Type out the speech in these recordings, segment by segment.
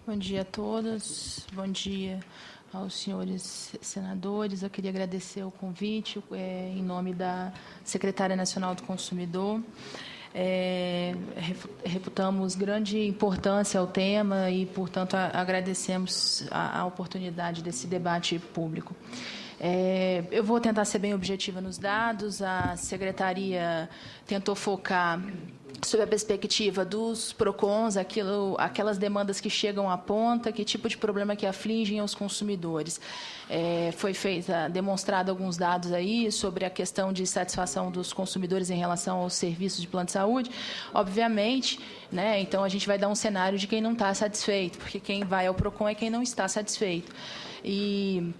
Bom dia a todos. Bom dia aos senhores senadores. Eu queria agradecer o convite em nome da Secretária Nacional do Consumidor. Reputamos grande importância ao tema e, portanto, agradecemos a oportunidade desse debate público. Eu vou tentar ser bem objetiva nos dados. A Secretaria tentou focar sob a perspectiva dos PROCONs, aquelas demandas que chegam à ponta, que tipo de problema que afligem os consumidores. Foi demonstrado alguns dados aí sobre a questão de satisfação dos consumidores em relação aos serviços de plano de saúde. Obviamente, né, então a gente vai dar um cenário de quem não está satisfeito, porque quem vai ao PROCON é quem não está satisfeito. E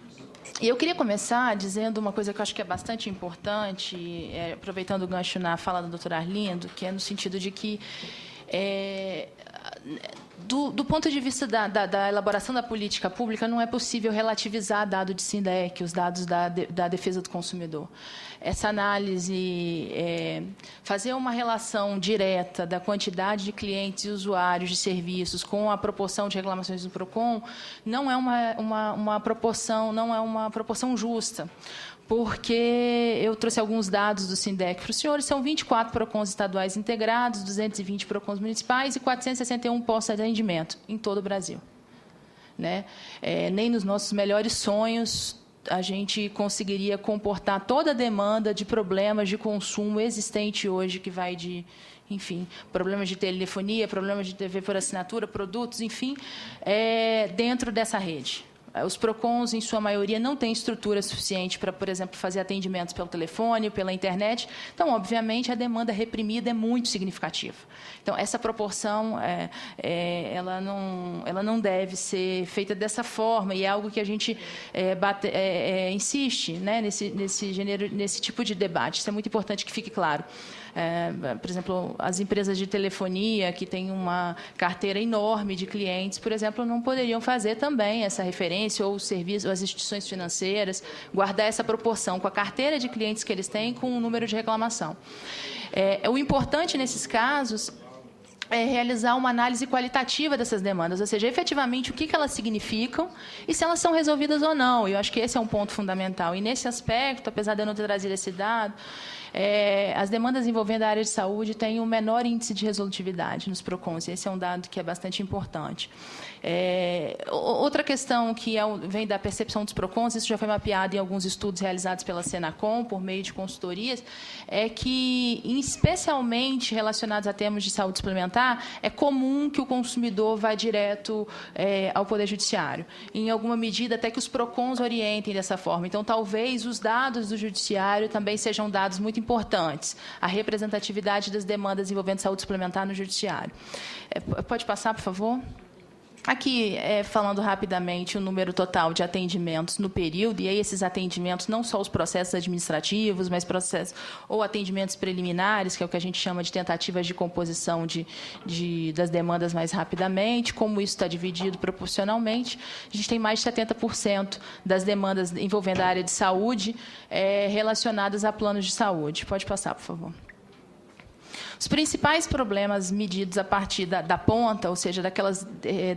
eu queria começar dizendo uma coisa que eu acho que é bastante importante, aproveitando o gancho na fala da doutora Arlindo, que é no sentido de que, do ponto de vista da elaboração da política pública, não é possível relativizar dado de SINDEC, os dados da defesa do consumidor. Essa análise, fazer uma relação direta da quantidade de clientes e usuários de serviços com a proporção de reclamações do PROCON, não é uma proporção justa, porque eu trouxe alguns dados do SINDEC para os senhores. São 24 PROCONs estaduais integrados, 220 PROCONs municipais e 461 postos de atendimento em todo o Brasil. Né? Nem nos nossos melhores sonhos a gente conseguiria comportar toda a demanda de problemas de consumo existente hoje, que vai de, enfim, problemas de telefonia, problemas de TV por assinatura, produtos, enfim, dentro dessa rede. Os PROCONs, em sua maioria, não têm estrutura suficiente para, por exemplo, fazer atendimentos pelo telefone, pela internet. Então, obviamente, a demanda reprimida é muito significativa. Então, essa proporção ela não deve ser feita dessa forma, e é algo que a gente insiste, né, nesse tipo de debate. Isso é muito importante que fique claro. Por exemplo, as empresas de telefonia, que têm uma carteira enorme de clientes, por exemplo, não poderiam fazer também essa referência, ou os serviços, ou as instituições financeiras, guardar essa proporção com a carteira de clientes que eles têm com o número de reclamação. O importante, nesses casos, é realizar uma análise qualitativa dessas demandas, ou seja, efetivamente o que elas significam e se elas são resolvidas ou não. Eu acho que esse é um ponto fundamental. E, nesse aspecto, apesar de eu não ter trazido esse dado, as demandas envolvendo a área de saúde têm um menor índice de resolutividade nos PROCONs. Esse é um dado que é bastante importante. Outra questão que vem da percepção dos PROCONs, isso já foi mapeado em alguns estudos realizados pela Senacom, por meio de consultorias, é que, especialmente relacionados a termos de saúde suplementar, é comum que o consumidor vá direto ao Poder Judiciário. Em alguma medida, até que os PROCONs orientem dessa forma. Então, talvez os dados do Judiciário também sejam dados muito importantes. A representatividade das demandas envolvendo saúde suplementar no Judiciário. Pode passar, por favor? Aqui, falando rapidamente, o número total de atendimentos no período, e aí esses atendimentos, não só os processos administrativos, mas processos ou atendimentos preliminares, que é o que a gente chama de tentativas de composição das demandas mais rapidamente, como isso está dividido proporcionalmente. A gente tem mais de 70% das demandas envolvendo a área de saúde relacionadas a planos de saúde. Pode passar, por favor. Os principais problemas medidos a partir da ponta, ou seja, daquelas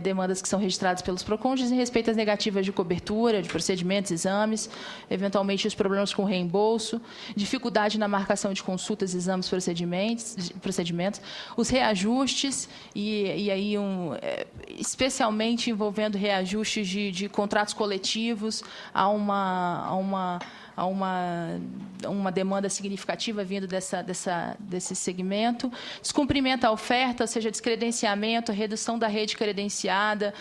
demandas que são registradas pelos PROCONs, dizem respeito às negativas de cobertura, de procedimentos, exames, eventualmente os problemas com reembolso, dificuldade na marcação de consultas, exames, procedimentos, os reajustes, e aí especialmente envolvendo reajustes de contratos coletivos a uma demanda significativa vindo desse segmento. Descumprimento à oferta, ou seja, descredenciamento, redução da rede credenciada,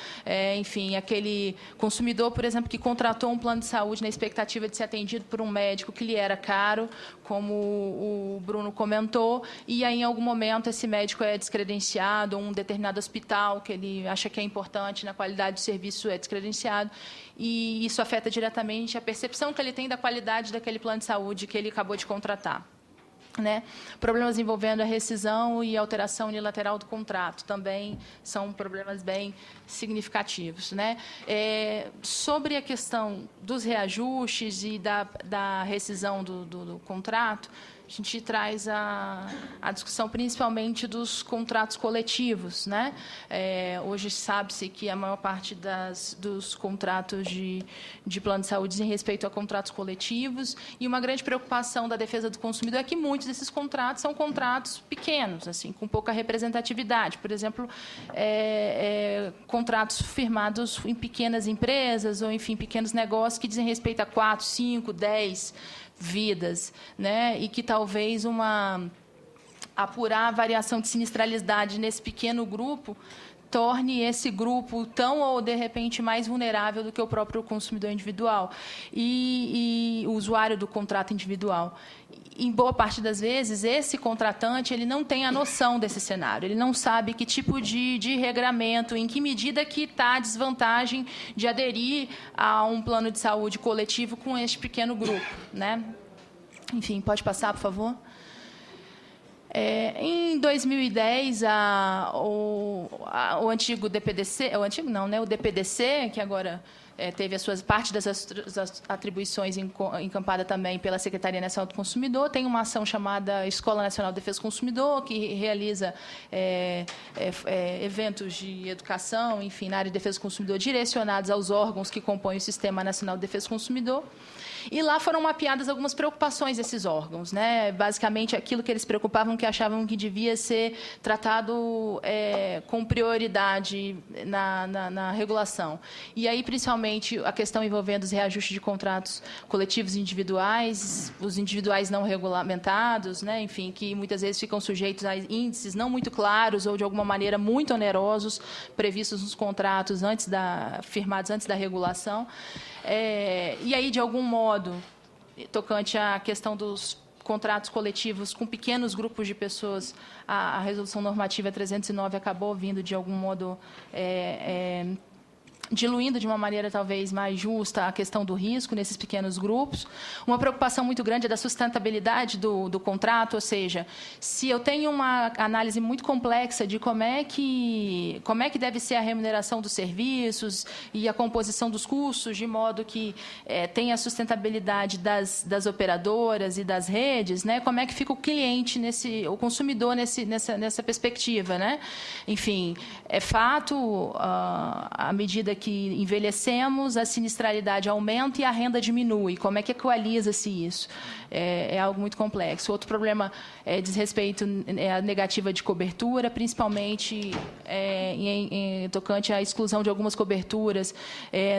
enfim, aquele consumidor, por exemplo, que contratou um plano de saúde na expectativa de ser atendido por um médico que lhe era caro, como o Bruno comentou, e aí, em algum momento, esse médico é descredenciado, um determinado hospital que ele acha que é importante na qualidade do serviço é descredenciado, e isso afeta diretamente a percepção que ele tem da qualidade daquele plano de saúde que ele acabou de contratar. Né? Problemas envolvendo a rescisão e alteração unilateral do contrato também são problemas bem significativos. Né? Sobre a questão dos reajustes e da rescisão do contrato, a gente traz a discussão principalmente dos contratos coletivos, né? Hoje sabe-se que a maior parte dos contratos de plano de saúde dizem respeito a contratos coletivos, e uma grande preocupação da defesa do consumidor é que muitos desses contratos são contratos pequenos, assim, com pouca representatividade. Por exemplo, contratos firmados em pequenas empresas ou, enfim, pequenos negócios que dizem respeito a 4, 5, 10 vidas, né? E que talvez apurar a variação de sinistralidade nesse pequeno grupo torne esse grupo tão ou, de repente, mais vulnerável do que o próprio consumidor individual e o usuário do contrato individual. Em boa parte das vezes, esse contratante ele não tem a noção desse cenário, ele não sabe que tipo de regramento, em que medida que está a desvantagem de aderir a um plano de saúde coletivo com este pequeno grupo, né? Enfim, pode passar, por favor? Em 2010, o antigo DPDC, o antigo não, né? O DPDC, que agora teve parte das atribuições encampada também pela Secretaria Nacional do Consumidor, tem uma ação chamada Escola Nacional de Defesa do Consumidor, que realiza eventos de educação, enfim, na área de defesa do consumidor, direcionados aos órgãos que compõem o Sistema Nacional de Defesa do Consumidor. E lá foram mapeadas algumas preocupações desses órgãos, né? Basicamente, aquilo que eles preocupavam, que achavam que devia ser tratado com prioridade na regulação. E aí, principalmente, a questão envolvendo os reajustes de contratos coletivos individuais, os individuais não regulamentados, né? Enfim, que muitas vezes ficam sujeitos a índices não muito claros ou, de alguma maneira, muito onerosos, previstos nos contratos firmados antes da regulação. E aí, de algum modo, tocante à questão dos contratos coletivos com pequenos grupos de pessoas, a Resolução Normativa 309 acabou vindo, de algum modo, diluindo de uma maneira talvez mais justa a questão do risco nesses pequenos grupos. Uma preocupação muito grande é da sustentabilidade do contrato, ou seja, se eu tenho uma análise muito complexa de como é que deve ser a remuneração dos serviços e a composição dos custos, de modo que tenha a sustentabilidade das operadoras e das redes, né? Como é que fica o cliente, o consumidor nessa perspectiva, né? Enfim, é fato, à medida que envelhecemos, a sinistralidade aumenta e a renda diminui. Como é que equaliza-se isso? É algo muito complexo. Outro problema diz respeito à negativa de cobertura, principalmente tocante à exclusão de algumas coberturas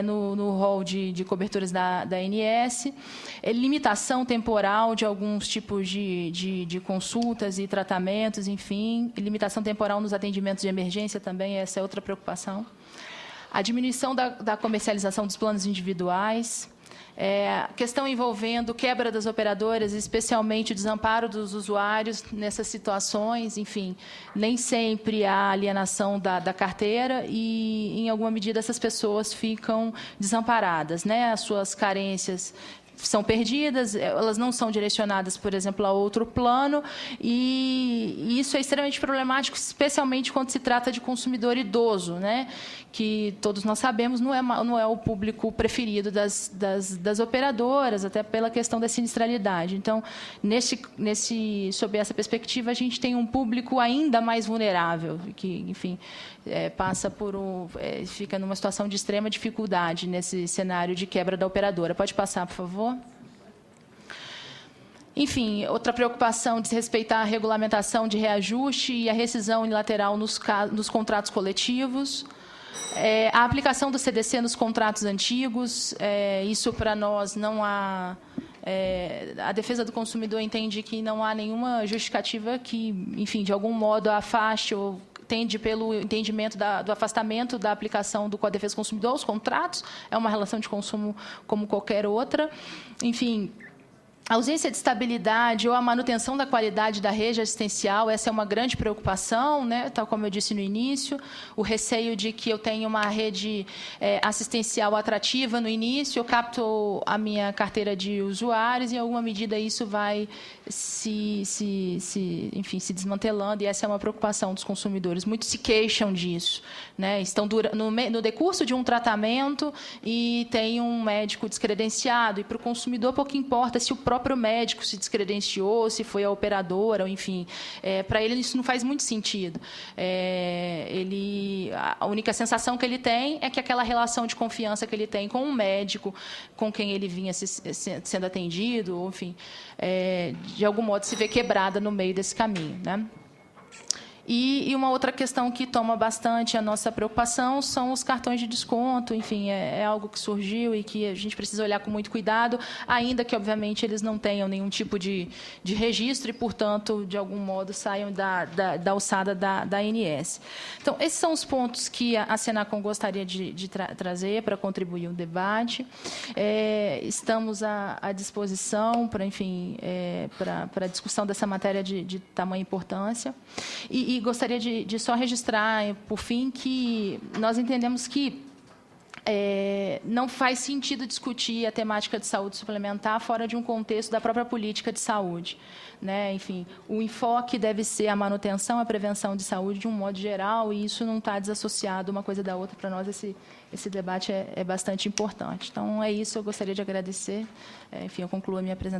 no rol de coberturas da ANS, limitação temporal de alguns tipos de consultas e tratamentos, enfim, limitação temporal nos atendimentos de emergência também, essa é outra preocupação. A diminuição da comercialização dos planos individuais, questão envolvendo quebra das operadoras, especialmente o desamparo dos usuários nessas situações, enfim, nem sempre há alienação da carteira e, em alguma medida, essas pessoas ficam desamparadas, né? As suas carências são perdidas, elas não são direcionadas, por exemplo, a outro plano, e isso é extremamente problemático, especialmente quando se trata de consumidor idoso, né? Que todos nós sabemos não é o público preferido das operadoras, até pela questão da sinistralidade. Então, sob essa perspectiva, a gente tem um público ainda mais vulnerável, que, enfim, fica numa situação de extrema dificuldade nesse cenário de quebra da operadora. Pode passar, por favor. Enfim, outra preocupação diz respeito à regulamentação de reajuste e a rescisão unilateral nos contratos coletivos. A aplicação do CDC nos contratos antigos, isso para nós não há... a defesa do consumidor entende que não há nenhuma justificativa que, enfim, de algum modo afaste ou tende pelo entendimento do afastamento da aplicação do Código de Defesa do Consumidor aos contratos, é uma relação de consumo como qualquer outra. Enfim, a ausência de estabilidade ou a manutenção da qualidade da rede assistencial, essa é uma grande preocupação, né? Tal como eu disse no início, o receio de que eu tenha uma rede assistencial atrativa no início, eu capto a minha carteira de usuários e, em alguma medida, isso vai se desmantelando, e essa é uma preocupação dos consumidores. Muitos se queixam disso, né? Estão no decurso de um tratamento e tem um médico descredenciado, e para o consumidor pouco importa se o próprio próprio médico se descredenciou, se foi a operadora, ou enfim. Para ele, isso não faz muito sentido. A única sensação que ele tem é que aquela relação de confiança que ele tem com um médico, com quem ele vinha sendo atendido, ou, enfim, de algum modo se vê quebrada no meio desse caminho, né? E uma outra questão que toma bastante a nossa preocupação são os cartões de desconto. Enfim, é algo que surgiu e que a gente precisa olhar com muito cuidado, ainda que, obviamente, eles não tenham nenhum tipo de registro e, portanto, de algum modo, saiam da alçada da ANS. Então, esses são os pontos que a Senacom gostaria de trazer para contribuir no debate. Estamos à disposição para, enfim, para a discussão dessa matéria de tamanha importância. E gostaria de só registrar, por fim, que nós entendemos que não faz sentido discutir a temática de saúde suplementar fora de um contexto da própria política de saúde, né? Enfim, o enfoque deve ser a manutenção, a prevenção de saúde de um modo geral, e isso não está desassociado uma coisa da outra. Para nós, esse debate é bastante importante. Então, é isso. Eu gostaria de agradecer. Enfim, eu concluo a minha apresentação.